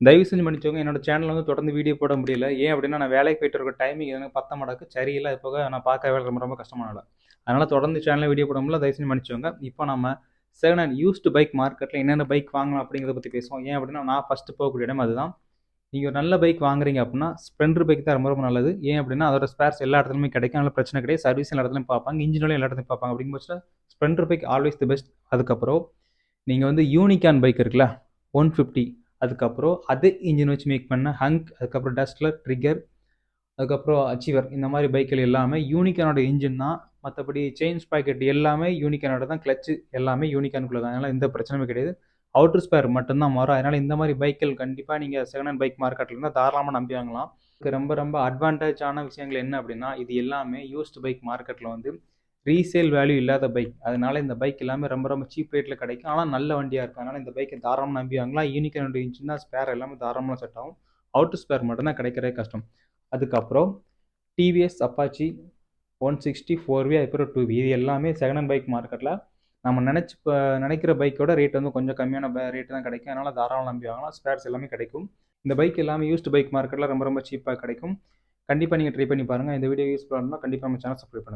தயவு செஞ்சு மன்னிச்சுக்கோங்க. என்னோட சேனல்ல வந்து தொடர்ந்து வீடியோ போட முடியல. ஏன் அப்டின்னா, நான் வேலைக்கு போயிட்டு இருக்க டைமிங் எனக்கு பத்த மாட்டேங்குது. சரியில்ல. அது போக நான் பார்க்குற வேலை ரொம்ப ரொம்ப கஷ்டமான வேலை. அதனால தொடர்ந்து சேனல்ல வீடியோ போட முடியல. தயவு செஞ்சு மன்னிச்சுக்கோங்க. இப்போ நம்ம செகண்ட் ஹேண்ட் யூஸ்டு பைக் மார்க்கெட்ல என்னென்ன பைக் வாங்கலாம் அப்படிங்கிறத பத்தி பேசுவோம். ஏன் அப்டின்னா, நான் ஃபர்ஸ்ட்டு போகக்கூடிய இடம் அதுதான். நீங்க ஒரு நல்ல பைக் வாங்குறீங்க அப்டின்னா, ஸ்ப்ளெண்டர் பைக் தான் ரொம்ப ரொம்ப நல்லது. ஏன் அப்டின்னா, அதோட ஸ்பேர்ஸ் எல்லா இடத்துலயுமே கிடைக்கும். அதனால பிரச்சனை கிடையாது. சர்வீஸ் எல்லா இடத்துலயும் பார்ப்பாங்க. இன்ஜின் ஆயிலும் எல்லா இடத்துலயும் பார்ப்பாங்க. அப்படிங்கிற பட்சத்தில Splendor bike always the best. அதுக்கப்புறம் நீங்க வந்து யூனிகார்ன் பைக் இருக்குல்ல 150 அதுக்கப்புறம் அதே இன்ஜின் வச்சு மேக் பண்ண ஹங்க், அதுக்கப்புறம் டஸ்ட்லர், ட்ரிகர், அதுக்கப்புறம் அச்சீவர் இந்த மாதிரி பைக்கள் எல்லாமே யூனிகார்னோட இன்ஜின் தான். மற்றபடி செயின் ஸ்பாக்கெட் எல்லாமே யூனிகார்னோட தான். கிளச்சு எல்லாமே யூனிகார்னுக்குள்ள தான். அதனால எந்த பிரச்சனையுமே கிடையாது. அவுட்டர் ஸ்பேர் மட்டும்தான் மாறும். அதனால இந்த மாதிரி பைக்கள் கண்டிப்பாக நீங்கள் செகண்ட் ஹேண்ட் பைக் மார்க்கெட்டில் இருந்தால் தாராளமாக நம்பி வாங்கலாம். ரொம்ப ரொம்ப அட்வான்டேஜான விஷயங்கள் என்ன அப்படின்னா, இது எல்லாமே யூஸ்டு பைக் மார்க்கெட்டில் வந்து ரீசேல் வேல்யூ இல்லாத பைக். அதனால இந்த பைக் எல்லாமே ரொம்ப ரொம்ப சீப் ரேட்டில் கிடைக்கும். ஆனால் நல்ல வண்டியாக இருக்கும். அதனால இந்த பைக்கை தாராளமாக நம்பி வாங்கலாம். யூனிகார்னோட இன்ஜின் தான். ஸ்பேர் எல்லாமே தாராளமாக செட் ஆகும். அவுட்டர் ஸ்பேர் மட்டும்தான் கிடைக்கிறதே கஷ்டம். அதுக்கப்புறம் டிவிஎஸ் அப்பாச்சி 160 4V அதுக்கப்புறம் 2V இது எல்லாமே செகண்ட் ஹேண்ட் பைக் மார்க்கெட்டில் நம்ம நினைக்கிற பைக்கோட ரேட் வந்து கொஞ்சம் கம்மியான ரேட்டு தான் கிடைக்கும். அதனால தாராளமாக நம்பி வாங்கலாம். ஸ்பேர்ஸ் எல்லாமே கிடைக்கும். இந்த பைக் எல்லாமே யூஸ்டு பைக் மார்க்கெட்டில் ரொம்ப ரொம்ப சீப்பாக கிடைக்கும். கண்டிப்பாக நீங்கள் ட்ரை பண்ணி பாருங்கள். இந்த வீடியோ யூஸ்ஃபுல்லாக இருந்தால் கண்டிப்பாக நம்ம சேனல் சப்ஸ்கிரைப் பண்ணுங்கள்.